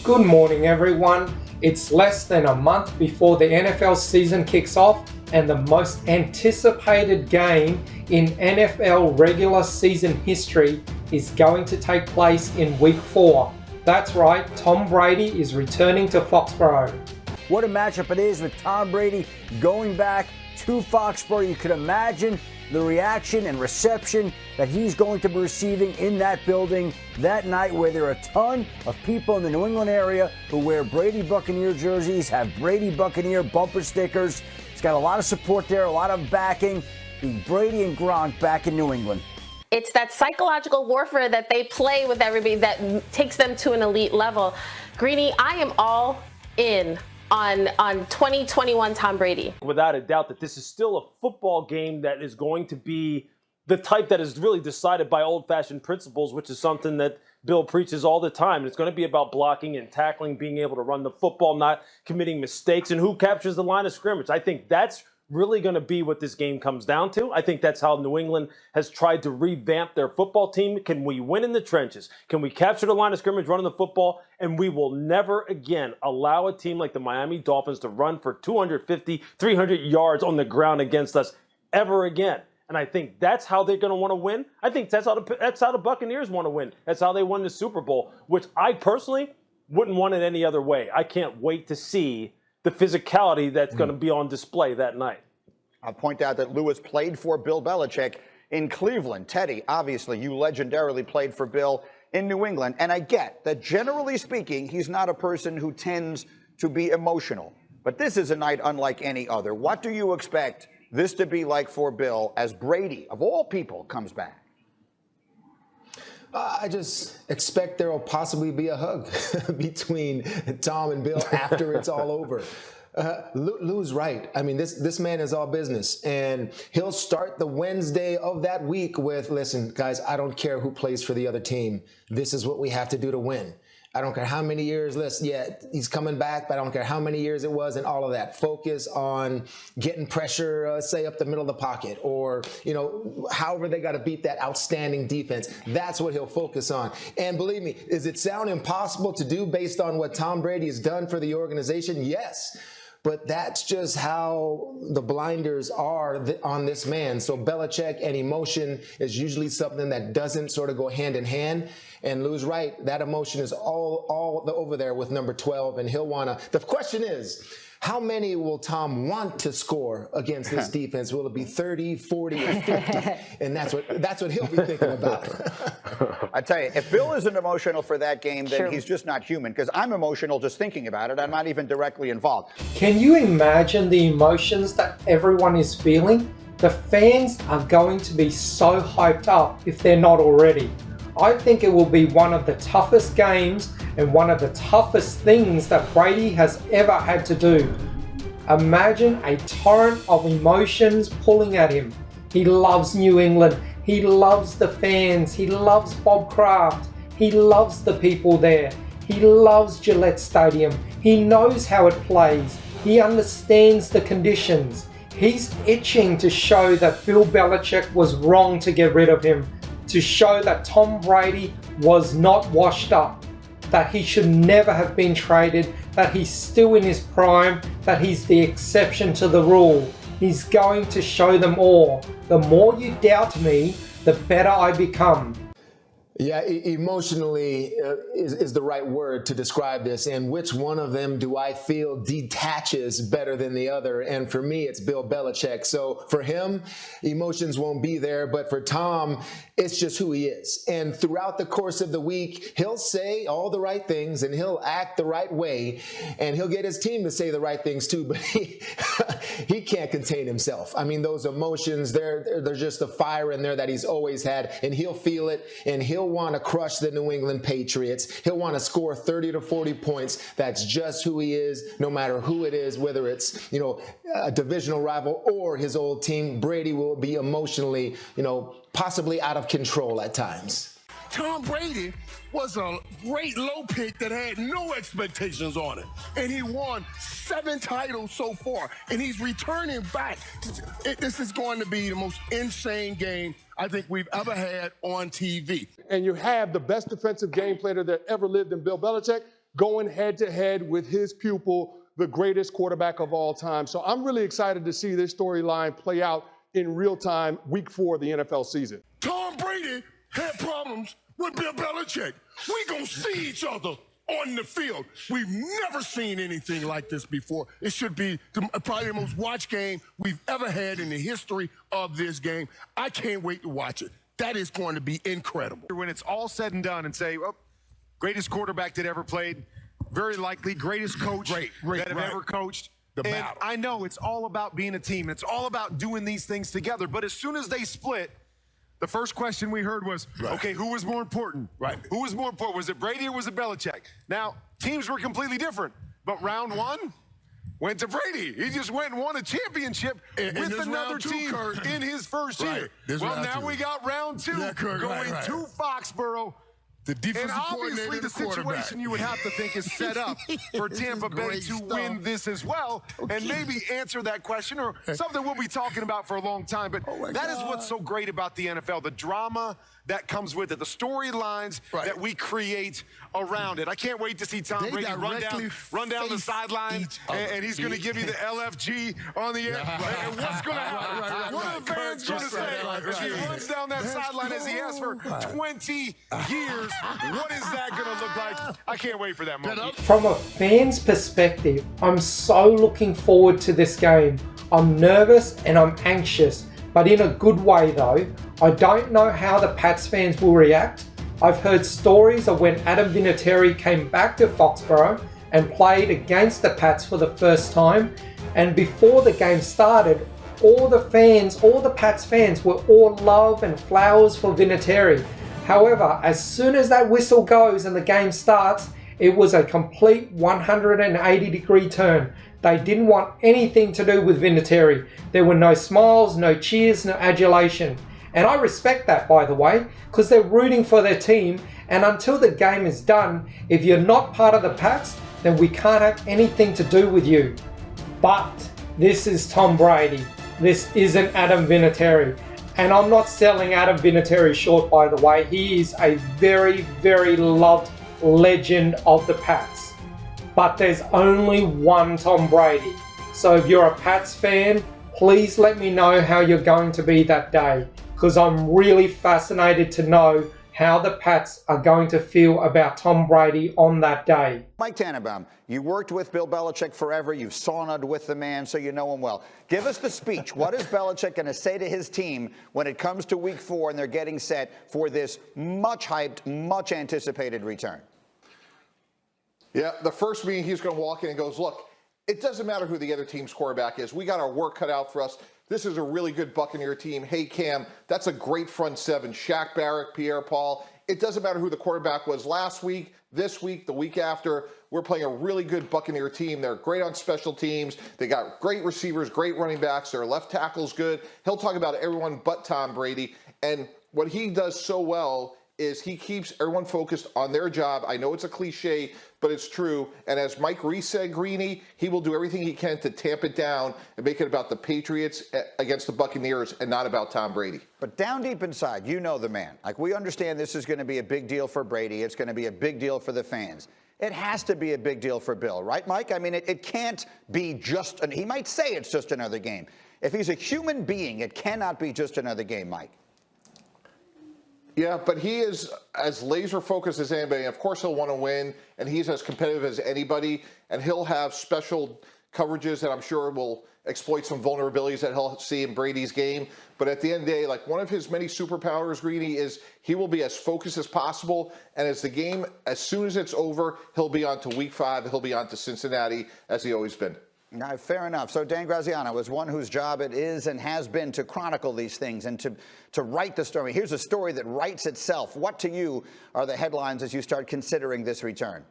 Good morning, everyone. It's less than a month before the NFL season kicks off, and the most anticipated game in NFL regular season history is going to take place in Week 4. That's right, Tom Brady is returning to Foxboro. What a matchup it is with Tom Brady going back to Foxboro. You could imagine the reaction and reception that he's going to be receiving in that building that night, where there are a ton of people in the New England area who wear Brady Buccaneer jerseys, have Brady Buccaneer bumper stickers. It's got a lot of support there, a lot of backing. Brady and Gronk back in New England. It's that psychological warfare that they play with everybody that takes them to an elite level. Greeny, I am all in on 2021 Tom Brady. Without a doubt that this is still a football game that is going to be the type that is really decided by old-fashioned principles, which is something that Bill preaches all the time. It's going to be about blocking and tackling, being able to run the football, not committing mistakes, and who captures the line of scrimmage. I think that's really going to be what this game comes down to. I think that's how New England has tried to revamp their football team. Can we win in the trenches? Can we capture the line of scrimmage running the football? And we will never again allow a team like the Miami Dolphins to run for 250, 300 yards on the ground against us ever again. And I think that's how they're going to want to win. I think that's how the Buccaneers want to win. That's how they won the Super Bowl, which I personally wouldn't want it any other way. I can't wait to see the physicality that's going to be on display that night. I'll point out that Lewis played for Bill Belichick in Cleveland. Teddy, obviously, you legendarily played for Bill in New England. And I get that, generally speaking, he's not a person who tends to be emotional. But this is a night unlike any other. What do you expect this to be like for Bill as Brady, of all people, comes back? I just expect there will possibly be a hug between Tom and Bill after it's all over. Lou's right. I mean, this man is all business, and he'll start the Wednesday of that week with, listen, guys, I don't care who plays for the other team. This is what we have to do to win. I don't care how many years, he's coming back, but I don't care how many years it was and all of that. Focus on getting pressure, say, up the middle of the pocket, or, however they got to beat that outstanding defense. That's what he'll focus on. And believe me, does it sound impossible to do based on what Tom Brady has done for the organization? Yes. But that's just how the blinders are on this man. So Belichick and emotion is usually something that doesn't sort of go hand in hand. And Lou's right, that emotion is all over there with number 12, and he'll want to. The question is, how many will Tom want to score against this defense? Will it be 30, 40, or 50? And that's what he'll be thinking about. I tell you, if Bill isn't emotional for that game, then he's just not human, because I'm emotional just thinking about it. I'm not even directly involved. Can you imagine the emotions that everyone is feeling? The fans are going to be so hyped up if they're not already. I think it will be one of the toughest games and one of the toughest things that Brady has ever had to do. Imagine a torrent of emotions pulling at him. He loves New England. He loves the fans. He loves Bob Kraft. He loves the people there. He loves Gillette Stadium. He knows how it plays. He understands the conditions. He's itching to show that Bill Belichick was wrong to get rid of him, to show that Tom Brady was not washed up, that he should never have been traded, that he's still in his prime, that he's the exception to the rule. He's going to show them all. The more you doubt me, the better I become. Yeah, emotionally is the right word to describe this. And which one of them do I feel detaches better than the other? And for me, it's Bill Belichick. So for him, emotions won't be there. But for Tom, it's just who he is. And throughout the course of the week, he'll say all the right things and he'll act the right way. And he'll get his team to say the right things too. But he can't contain himself. I mean, those emotions, there's just a fire in there that he's always had. And he'll feel it, and he'll want to crush the New England Patriots. He'll want to score 30 to 40 points. That's just who he is, no matter who it is, whether it's, a divisional rival or his old team. Brady will be emotionally, possibly out of control at times. Tom Brady was a great low pick that had no expectations on it. And he won 7 titles so far. And he's returning back. This is going to be the most insane game I think we've ever had on TV. And you have the best defensive game player that ever lived in Bill Belichick. going head-to-head with his pupil, the greatest quarterback of all time. So I'm really excited to see this storyline play out in real time, week 4 of the NFL season. Tom Brady had problems with Bill Belichick. We gonna see each other on the field. We've never seen anything like this before. It should be probably the most watched game we've ever had in the history of this game. I can't wait to watch it. That is going to be incredible. When it's all said and done and say, well, greatest quarterback that ever played, very likely greatest coach that have ever coached. And I know it's all about being a team. It's all about doing these things together. But as soon as they split, the first question we heard was, okay, who was more important? Who was more important? Was it Brady or was it Belichick? Now, teams were completely different. But round 1 went to Brady. He just went and won a championship with another team in his first year. Well, now we got round 2 going to Foxboro. The defensive and obviously the situation you would have to think is set up for Tampa Bay to win this as well and maybe answer that question or something we'll be talking about for a long time. But that is what's so great about the NFL, the drama that comes with it, the storylines that we create around it. I can't wait to see Tom Brady run down the sideline and he's going to give you the LFG on the air. And what's going to happen? What are the fans going to say if he runs down that sideline as he has for 20 years? What is that going to look like? I can't wait for that moment. From a fan's perspective, I'm so looking forward to this game. I'm nervous and I'm anxious, but in a good way though. I don't know how the Pats fans will react. I've heard stories of when Adam Vinatieri came back to Foxboro and played against the Pats for the first time, and before the game started, all the Pats fans were all love and flowers for Vinatieri. However, as soon as that whistle goes and the game starts, it was a complete 180-degree turn. They didn't want anything to do with Vinatieri. There were no smiles, no cheers, no adulation. And I respect that, by the way, because they're rooting for their team, and until the game is done, if you're not part of the Pats, then we can't have anything to do with you. But this is Tom Brady. This isn't Adam Vinatieri. And I'm not selling Adam Vinatieri short, by the way. He is a very, very loved legend of the Pats. But there's only one Tom Brady. So if you're a Pats fan, please let me know how you're going to be that day, because I'm really fascinated to know how the Pats are going to feel about Tom Brady on that day. Mike Tannenbaum, you worked with Bill Belichick forever. You've sauntered with the man, so you know him well. Give us the speech. What is Belichick going to say to his team when it comes to week 4 and they're getting set for this much hyped, much anticipated return? Yeah, the first meeting he's going to walk in and goes, look, it doesn't matter who the other team's quarterback is. We got our work cut out for us. This is a really good Buccaneer team. Hey, Cam, that's a great front 7. Shaq Barrett, Pierre-Paul. It doesn't matter who the quarterback was last week, this week, the week after. We're playing a really good Buccaneer team. They're great on special teams. They got great receivers, great running backs. Their left tackle's good. He'll talk about everyone but Tom Brady. And what he does so well is he keeps everyone focused on their job. I know it's a cliche, but it's true. And as Mike Reese said, Greeny, he will do everything he can to tamp it down and make it about the Patriots against the Buccaneers and not about Tom Brady. But down deep inside, you know the man. Like, we understand this is going to be a big deal for Brady. It's going to be a big deal for the fans. It has to be a big deal for Bill, right, Mike? I mean, it can't be just, he might say it's just another game. If he's a human being, it cannot be just another game, Mike. Yeah, but he is as laser focused as anybody. Of course, he'll want to win, and he's as competitive as anybody. And he'll have special coverages that I'm sure will exploit some vulnerabilities that he'll see in Brady's game. But at the end of the day, like, one of his many superpowers, Greeny, is he will be as focused as possible. And as the game, as soon as it's over, he'll be on to week 5. He'll be on to Cincinnati, as he always been. Now, fair enough. So Dan Graziano is one whose job it is and has been to chronicle these things and to write the story. Here's a story that writes itself. What to you are the headlines as you start considering this return?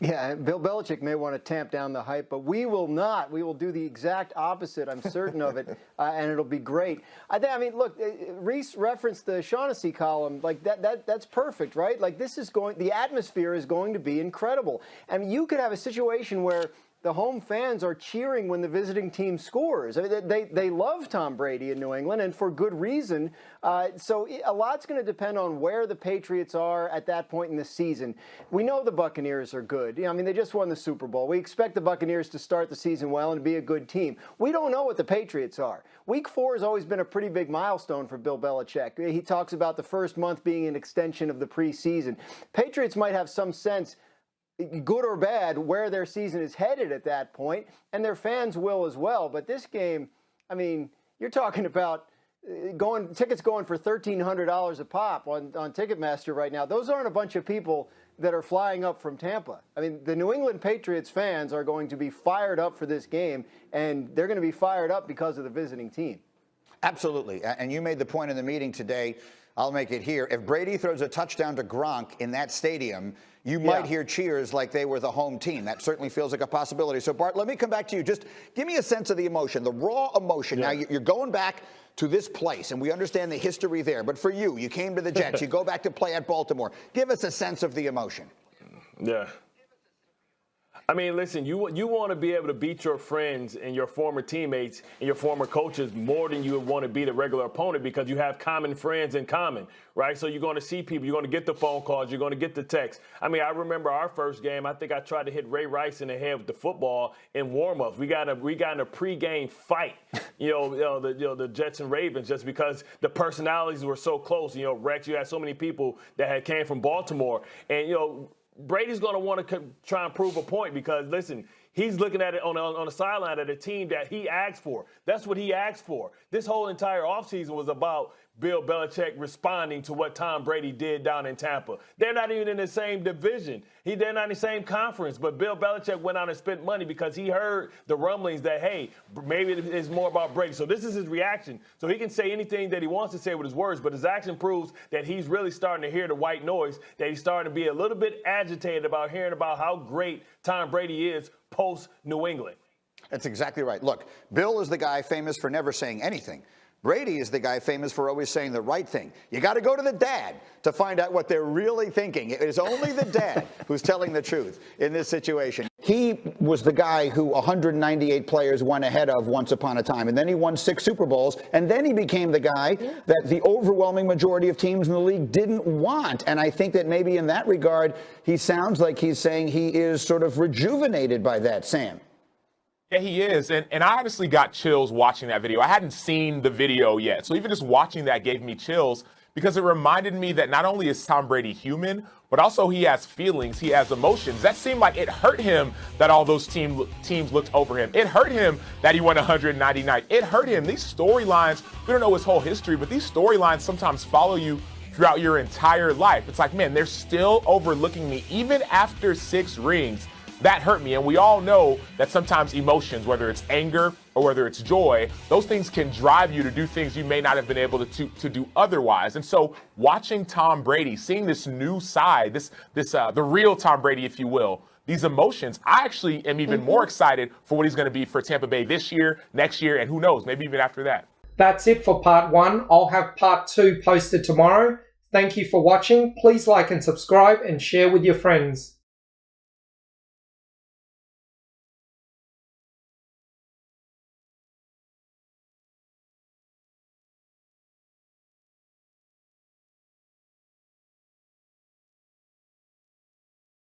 Yeah, Bill Belichick may want to tamp down the hype, but we will not. We will do the exact opposite. I'm certain of it, and it'll be great. I mean, look, Reese referenced the Shaughnessy column. Like that's perfect, right? Like, this is going. The atmosphere is going to be incredible. I mean, you could have a situation where the home fans are cheering when the visiting team scores. I mean, they love Tom Brady in New England, and for good reason. So a lot's going to depend on where the Patriots are at that point in the season. We know the Buccaneers are good. I mean, they just won the Super Bowl. We expect the Buccaneers to start the season well and be a good team. We don't know what the Patriots are. Week 4 has always been a pretty big milestone for Bill Belichick. He talks about the first month being an extension of the preseason. Patriots might have some sense, good or bad, where their season is headed at that point, and their fans will as well. But this game, I mean, you're talking about tickets going for $1,300 a pop on Ticketmaster right now. Those aren't a bunch of people that are flying up from Tampa. I mean, the New England Patriots fans are going to be fired up for this game, and they're going to be fired up because of the visiting team. Absolutely. And you made the point in the meeting today. I'll make it here. If Brady throws a touchdown to Gronk in that stadium, you might hear cheers like they were the home team. That certainly feels like a possibility. So, Bart, let me come back to you. Just give me a sense of the emotion, the raw emotion. Now, you're going back to this place, and we understand the history there. But for you, you came to the Jets. You go back to play at Baltimore. Give us a sense of the emotion. Yeah. I mean, listen, you want to be able to beat your friends and your former teammates and your former coaches more than you would want to beat a regular opponent because you have common friends in common, right? So you're going to see people. You're going to get the phone calls. You're going to get the texts. I mean, I remember our first game. I think I tried to hit Ray Rice in the head with the football in warm-ups. We got in a pregame fight, the Jets and Ravens, just because the personalities were so close. Rex, you had so many people that came from Baltimore, and Brady's going to want to try and prove a point because, listen, he's looking at it on the sideline at a team that he asked for. That's what he asked for. This whole entire offseason was about Bill Belichick responding to what Tom Brady did down in Tampa. They're not even in the same division. They're not in the same conference. But Bill Belichick went out and spent money because he heard the rumblings that, hey, maybe it's more about Brady. So this is his reaction. So he can say anything that he wants to say with his words, but his action proves that he's really starting to hear the white noise, that he's starting to be a little bit agitated about hearing about how great Tom Brady is post-New England. That's exactly right. Look, Bill is the guy famous for never saying anything. Brady is the guy famous for always saying the right thing. You got to go to the dad to find out what they're really thinking. It is only the dad who's telling the truth in this situation. He was the guy who 198 players went ahead of once upon a time, and then he won 6 Super Bowls, and then he became the guy that the overwhelming majority of teams in the league didn't want. And I think that maybe in that regard, he sounds like he's saying he is sort of rejuvenated by that, Sam. Yeah, he is. And I honestly got chills watching that video. I hadn't seen the video yet. So even just watching that gave me chills because it reminded me that not only is Tom Brady human, but also he has feelings, he has emotions. That seemed like it hurt him that all those teams looked over him. It hurt him that he won 199. It hurt him. These storylines, we don't know his whole history, but these storylines sometimes follow you throughout your entire life. It's like, man, they're still overlooking me even after 6 rings. That hurt me, and we all know that sometimes emotions, whether it's anger or whether it's joy, those things can drive you to do things you may not have been able to do otherwise. And so watching Tom Brady, seeing this new side, the real Tom Brady, if you will, these emotions, I actually am even more excited for what he's going to be for Tampa Bay this year, next year, and who knows, maybe even after that. That's it for part 1. I'll have part 2 posted tomorrow. Thank you for watching. Please like and subscribe and share with your friends.